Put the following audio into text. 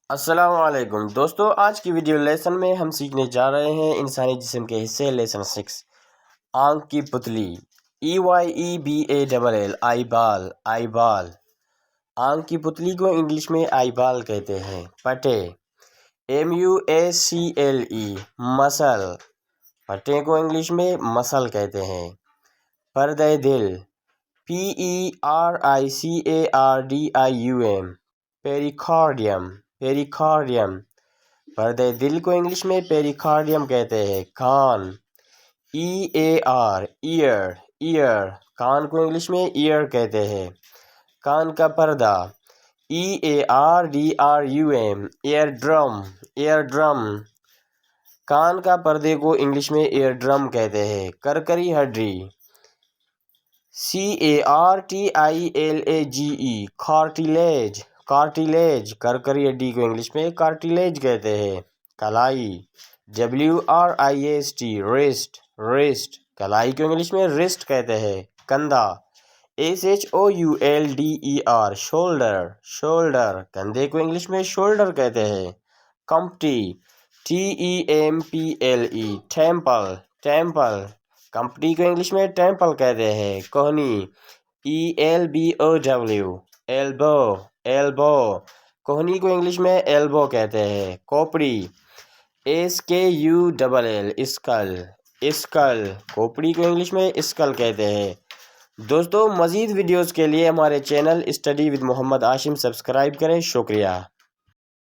السلام علیکم دوستو، آج کی ویڈیو لیسن میں ہم سیکھنے جا رہے ہیں انسانی جسم کے حصے لیسن 6 آنکھ کی پتلی EYEBALL آئی بال۔ آنکھ کی پتلی کو انگلش میں آئی بال کہتے ہیں۔ پٹے MUSCLE مسل، پٹے کو انگلش میں مسل کہتے ہیں۔ پردہ دل PERICARDIUM پیریکارڈیم، پردہ دل کو انگلش میں پیریکارڈیم کہتے ہیں۔ کان EAR ایئر، کان کو انگلش میں ایئر کہتے ہیں۔ کان کا پردہ EARDRUM ایئر ڈرم، کان کا پردے کو انگلش میں ایئر ڈرم کہتے ہیں۔ کرکری ہڈی CARTILAGE کرکری ہڈی کو انگلش میں کارٹیلیج کہتے ہیں۔ کلائی WRIST کلائی کو انگلش میں رسٹ کہتے ہیں۔ کندھا SHOULDER شولڈر، کندھے کو انگلش میں شولڈر کہتے ہیں۔ کمپٹی TEMPLE ٹیمپل، کمپٹی کو انگلش میں ٹیمپل کہتے ہیں۔ کوہنی ELBOW ایلبو، کوہنی کو انگلش میں ایلبو کہتے ہیں۔ کھوپڑی SKULL اسکل، کھوپڑی کو انگلش میں اسکل کہتے ہیں۔ دوستو، مزید ویڈیوز کے لیے ہمارے channel study with Muhammad Ashim subscribe کریں۔ شکریہ۔